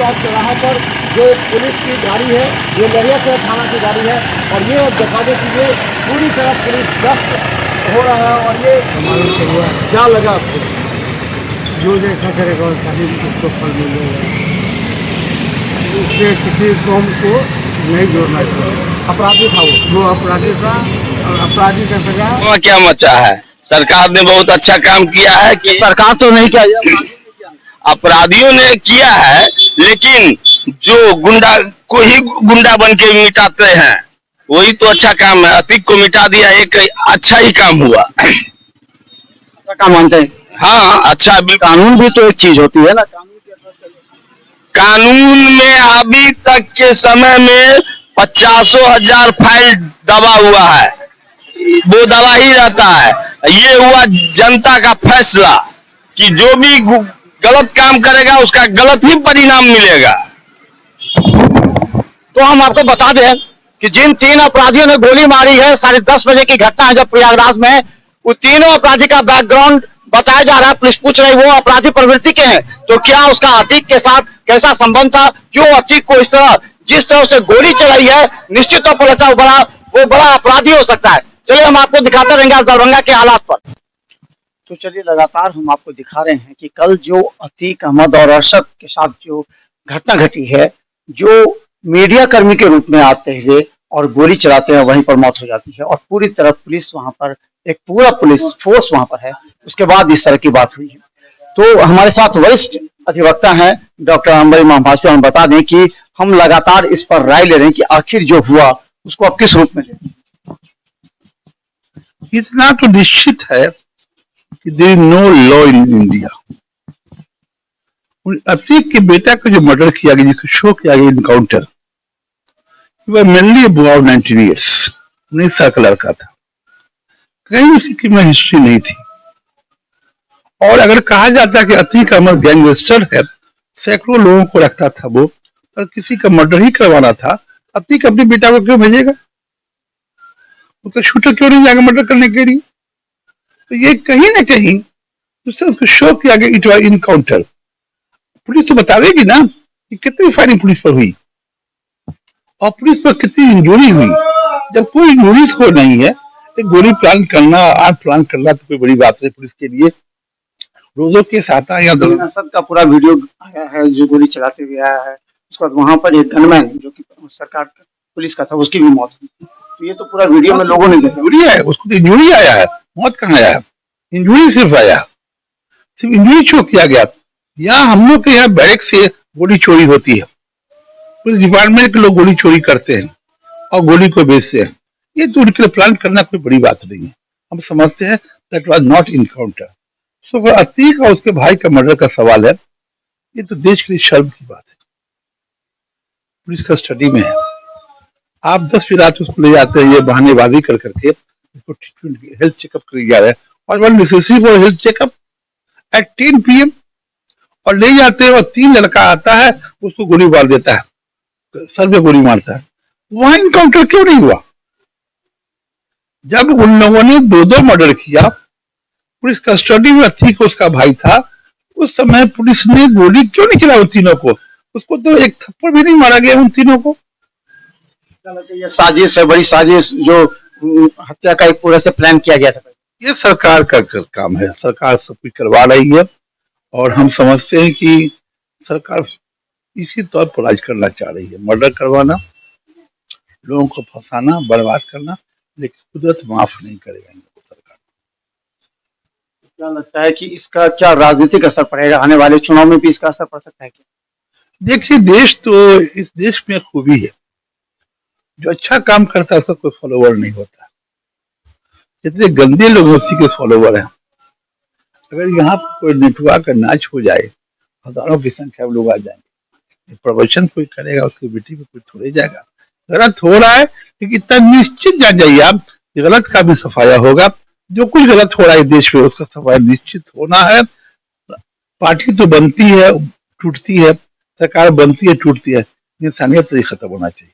चौक चौराहे पर जो पुलिस की गाड़ी है, ये नरियासर थाना की गाड़ी है और ये दिखाने के लिए पूरी तरह पुलिस गश्त हो रहा है। और ये क्या लगा आपको? जो देखा करेगा सारी उसको फल मिलेगा, इससे किसी कौम को नहीं जोड़ना चाहिए। अपराधी था वो अपराधी था और अपराधी का सजा। क्या मचा है? सरकार ने बहुत अच्छा काम किया है कि सरकार तो नहीं किया, अपराधियों ने किया है, लेकिन जो गुंडा को ही गुंडा बन के मिटाते हैं वही तो अच्छा काम है। अतीक को मिटा दिया, एक अच्छा ही काम हुआ। अच्छा काम मानते हैं। हाँ, अच्छा। कानून भी तो एक चीज होती है ना, कानून में अभी तक के समय में 50,000 फाइल दबा हुआ है, वो दबा ही रहता है। ये हुआ जनता का फैसला कि जो भी गलत काम करेगा उसका गलत ही परिणाम मिलेगा। तो हम आपको बता दें कि जिन 3 अपराधियों ने गोली मारी है, 10:30 बजे की घटना है जब प्रयागराज में, वो तीनों अपराधी का बैकग्राउंड बताया जा रहा है। पुलिस पूछ रही वो अपराधी प्रवृत्ति के हैं, तो क्या उसका अतीक के साथ कैसा संबंध था, क्यों अतीक को इस तरह जिस तरह से गोली चलाई है, निश्चित तौर पर लगता है वो बड़ा अपराधी हो सकता है। चलिए हम आपको दिखाते रहेंगे दरभंगा के हालात पर। तो चलिए लगातार हम आपको दिखा रहे हैं कि कल जो अतीक अहमद और अरशद के साथ जो घटना घटी है, जो मीडिया कर्मी के रूप में आते हैं और गोली चलाते हैं, वहीं पर मौत हो जाती है और पूरी तरह पुलिस वहां पर, एक पूरा पुलिस फोर्स वहां पर है। उसके बाद इस तरह की बात हुई है। तो हमारे साथ वरिष्ठ अधिवक्ता हैं डॉक्टर अंबरी महाभाष्य। हम बता दें कि हम लगातार इस पर राय ले रहे हैं कि आखिर जो हुआ उसको आप किस रूप में लें। इतना तो निश्चित है कि there is no law in India. Atiq के बेटा को जो मर्डर किया गया, जिसको शो किया गया इनकाउंटर, वह मेनली अबाउट 19 ईयर्स, 19 साल का लड़का था। कहीं उसकी क्रिमिनल हिस्ट्री नहीं थी। और अगर कहा जाता कि अतीक अहमद गैंगस्टर है, सैकड़ों लोगों को रखता था वो, और किसी का मर्डर ही करवाना था, अतीक अपने बेटा को क्यों भेजेगा? वो तो शूटर क्यों नहीं जाएगा मर्डर करने के लिए? तो ये कहीं ना कहीं उसको शो किया गया इट वाज इनकाउंटर। पुलिस तो बतावेगी ना कि कितनी फायरिंग पुलिस पर हुई और पुलिस पर कितनी इंजरी हुई। जब कोई इंजरीज को नहीं है तो गोली प्लान करना, आग प्लान करना तो कोई बड़ी बात नहीं पुलिस के लिए। रोजों के साथ या असद का पूरा वीडियो आया है जो गोली चलाते हुए आया है। उसके बाद वहां पर एक गनमैन जो कि सरकार पुलिस का था, उसकी भी मौत हुई। तो ये तो पूरा वीडियो में लोगों ने देखा है। उसको तो इंजरी आया है, मौत कहाँ आया है? इंजरी सिर्फ आया, सिर्फ इंजरी शो किया गया। यहाँ हम लोग के यहाँ बैरक से गोली चोरी होती है, पुलिस डिपार्टमेंट के लोग गोली चोरी करते हैं और गोली को बेचते हैं। ये तो उनके लिए प्लान करना कोई बड़ी बात नहीं है। हम समझते हैं दैट वाज नॉट इनकाउंटर। सो अतीक और उसके भाई का मर्डर का सवाल है, ये तो देश के लिए शर्म की बात है। पुलिस कस्टडी में है, आप 10 बजे रात उसको ले जाते हैं, ये बहानेबाजी कर करके उसको ट्रीटमेंट हेल्थ चेकअप कर जा रहे हैं और one necessary for health checkup at 10 PM और ले जाते हैं और 3 लड़का आता है उसको गोली मार देता है, सर में गोली मारता है। वहां इनकाउंटर क्यों नहीं हुआ? जब उन लोगों ने 2 मर्डर किया, पुलिस कस्टडी में अतीक उसका भाई था, उस समय पुलिस ने गोली क्यों नहीं चला उन तीनों को? उसको तो एक थप्पड़ भी नहीं मारा गया उन तीनों को। ये साजिश है, बड़ी साजिश, जो हत्या का एक पूरा से प्लान किया गया था। ये सरकार का काम है, सरकार सब कुछ करवा रही है और हम समझते हैं कि सरकार इसी तौर पर राज करना चाह रही है, मर्डर करवाना, लोगों को फंसाना, बर्बाद करना, लेकिन कुदरत माफ नहीं करेगा सरकार। क्या लगता है कि इसका क्या राजनीतिक असर पड़ेगा? आने वाले चुनाव में भी इसका असर पड़ सकता है क्या? देखिए, इस देश में खूबी है, जो अच्छा काम करता है उसका कोई फॉलोवर नहीं होता। जितने गंदे लोग उसी के फॉलोवर हैं। अगर यहाँ कोई नेटवर्क का नाच हो जाए, हजारों की संख्या में लोग आ जाएंगे, प्रवचन कोई करेगा उसकी बेटी पे कोई थोड़े जाएगा। गलत हो रहा है लेकिन इतना निश्चित जान जाइए आप, गलत का भी सफाया होगा। जो कुछ गलत हो रहा है देश में उसका सफाया निश्चित होना है। पार्टी तो बनती है, टूटती है, सरकार बनती है, टूटती है, इंसानियत तो खत्म होना चाहिए।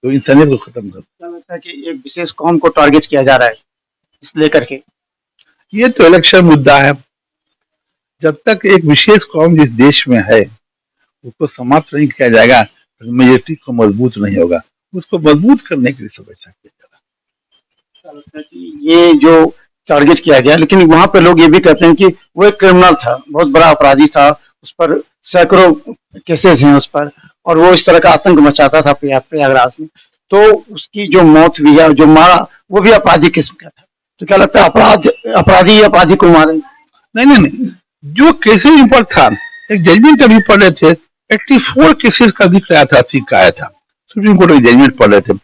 तो इंसानियत को खत्म कर, लगता है कि एक विशेष कौम को टारगेट किया जा रहा है इस लेकर के। ये तो इलेक्शन मुद्दा है। जब तक एक विशेष कौम जिस देश में है उसको समाप्त नहीं किया जाएगा तो मेजोरिटी को मजबूत नहीं होगा। उसको मजबूत करने के लिए सब ऐसा किया जाएगा। ये जो टारगेट किया गया, लेकिन वहां पे लोग ये भी कहते हैं कि वो एक क्रिमिनल था, बहुत बड़ा अपराधी था, उस पर सैकड़ों केसेस हैं उस पर, और वो इस तरह का आतंक मचाता था प्रयागराज में। तो उसकी जो मौत हुई है, जो मारा, वो भी अपराधी किस्म का था। तो क्या लगता है अपराधी को मारे? नहीं, जो केसेस ऊपर था, एक जजमेंट अभी पढ़ रहे थे, 84 केसेस का जिक्र आया था, ठीक आया था, सुप्रीम कोर्ट के जजमेंट पढ़ रहे थे।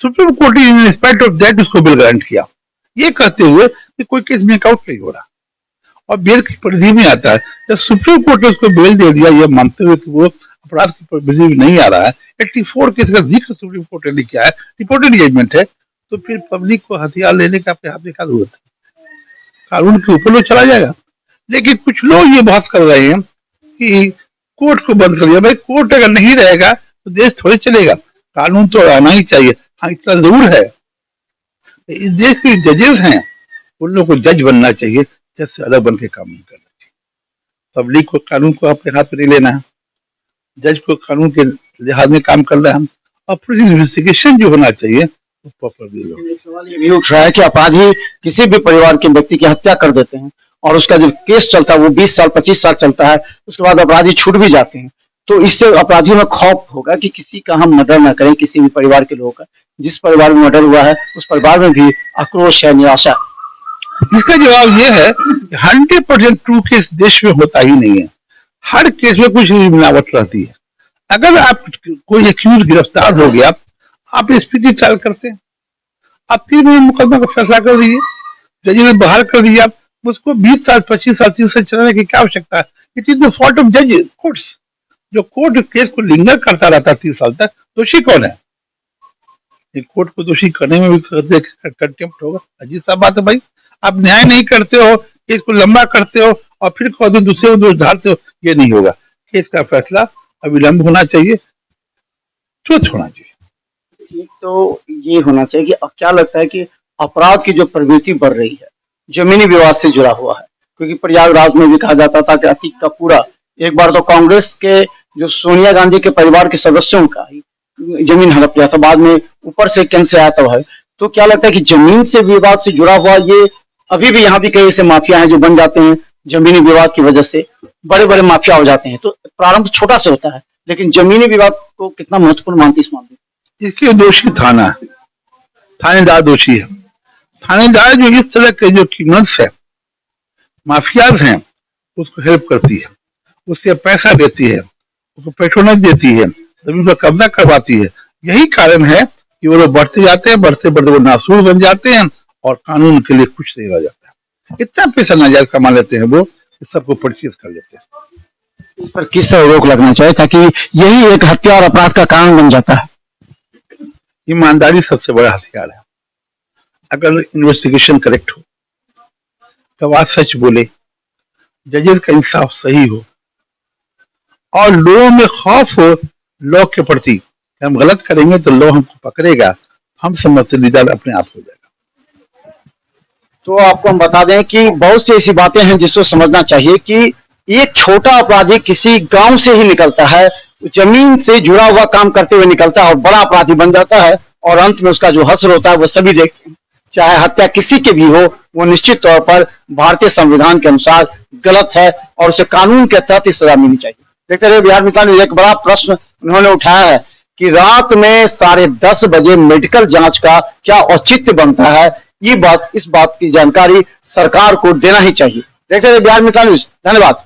सुप्रीम कोर्ट ने इन रिस्पेक्ट ऑफ दैट उसको बेल ग्रांट किया, ये कहते हुए कि कोई केस मेकआउट नहीं हो रहा और बेल की परिधि में आता है। जब सुप्रीम कोर्ट ने उसको बेल दे दिया, ये मानते हुए कि वो अपराध की परिधि में नहीं आ रहा है, 84 केस का जिक्र सुप्रीम कोर्ट ने किया है, रिपोर्टेड जजमेंट है, तो फिर पब्लिक को हथियार लेने का अपने हाथ में क्या जरूरत है? कानून के ऊपर लोग चला जाएगा। लेकिन कुछ लोग ये बहस कर रहे हैं कि कोर्ट को बंद कर दिया। भाई, कोर्ट अगर नहीं रहेगा तो देश थोड़े चलेगा, कानून तो आना ही चाहिए। हाँ, इतना जरूर है, इस देश के जजेस हैं, उन लोग को जज बनना चाहिए, जज से अलग बन के काम नहीं करना चाहिए। पब्लिक को कानून को अपने हाथ में नहीं लेना है, जज को कानून के लिहाज में काम करना है, और पूरी इन्वेस्टिगेशन जो होना चाहिए वो प्रॉपरली हो। सवाल ये भी उठ रहा है कि अपराधी किसी भी परिवार के व्यक्ति की हत्या कर देते हैं और उसका जो केस चलता है वो 20 साल 25 साल चलता है, उसके बाद अपराधी छूट भी जाते हैं। तो इससे अपराधियों में खौफ होगा कि किसी का हम मर्डर न करें, किसी भी परिवार के लोगों का। जिस परिवार में मर्डर हुआ है उस परिवार में भी आक्रोश है, निराशा। इसका जवाब ये है कि 100% ट्रू केस देश में होता ही नहीं है। हर केस में कुछ मिलावट रहती है। अगर आप कोई एक्यूज गिरफ्तार हो गया, आप स्पीडी ट्रायल करते हैं, आप 3 महीने मुकदमा का फैसला कर दीजिए, जज ने बहाल कर दिया, उसको 20 साल 25 साल 30 साल चलाने की क्या आवश्यकता है? It is the fault of जज कोर्ट्स। जो कोर्ट केस को लिंगर करता रहता है 30 साल तक, दोषी कौन है? कोर्ट को दोषी करने में भी कंटेम्प्ट होगा। अजीब सा बात है भाई, आप न्याय नहीं करते हो, केस को लंबा करते हो और फिर कह दो दूसरे को दोष डालते हो, ये नहीं होगा। केस का फैसला अविलंब होना चाहिए, तुरंत होना चाहिए। एक तो ये होना चाहिए कि क्या लगता है कि अपराध की जो प्रवृत्ति बढ़ रही है जमीनी विवाद से जुड़ा हुआ है, क्योंकि प्रयागराज में भी कहा जाता था कि अतीक का पूरा, एक बार तो कांग्रेस के जो सोनिया गांधी के परिवार के सदस्यों का ही जमीन हड़प लिया था, बाद में ऊपर से कैंसर आया था। तो क्या लगता है कि जमीन से विवाद से जुड़ा हुआ ये अभी भी यहाँ भी कई ऐसे माफिया हैं जो बन जाते हैं जमीनी विवाद की वजह से, बड़े बड़े माफिया हो जाते हैं। तो प्रारंभ छोटा से होता है, लेकिन जमीनी विवाद को कितना महत्वपूर्ण मानती इस मामले? इसके दोषी थाना है, थानेदार दोषी है। थानेदार जो इस तरह के जो क्रिमिनल्स है, माफियाज हैं, उसको हेल्प करती है, उससे पैसा देती है, उसको पेट्रोनेज देती है, जमीन पर कब्जा करवाती है। यही कारण है कि वो लोग बढ़ते जाते हैं, बढ़ते बढ़ते वो नासूर बन जाते हैं और कानून के लिए कुछ नहीं रह जाता है। इतना पैसा नाजायज कमा लेते हैं वो, सबको परचेज कर लेते हैं। इस पर किस तरह रोक लगना चाहिए ताकि यही एक हत्या और अपराध का कारण बन जाता है? ईमानदारी सबसे बड़ा हथियार है। अगर इन्वेस्टिगेशन करेक्ट हो, गवाह सच बोले, जजेस का इंसाफ सही हो और लोगों में खौफ हो लॉ के प्रति, हम गलत करेंगे तो लॉ हमको पकड़ेगा, हम समझते निजात अपने आप हो जाएगा। तो आपको हम बता दें कि बहुत सी ऐसी बातें हैं जिसको समझना चाहिए कि एक छोटा अपराधी किसी गांव से ही निकलता है, जमीन से जुड़ा हुआ काम करते हुए निकलता है और बड़ा अपराधी बन जाता है, और अंत में उसका जो हश्र होता है वो सभी देखते हैं। चाहे हत्या किसी की भी हो, वो निश्चित तौर पर भारतीय संविधान के अनुसार गलत है और उसे कानून के तहत ही सजा मिलनी चाहिए। देखते रहिए बिहार मित्र न्यूज़। एक बड़ा प्रश्न उन्होंने उठाया है कि रात में 10:30 बजे मेडिकल जांच का क्या औचित्य बनता है? इस बात की जानकारी सरकार को देना ही चाहिए। देखते रहिए बिहार मित्र न्यूज़। धन्यवाद।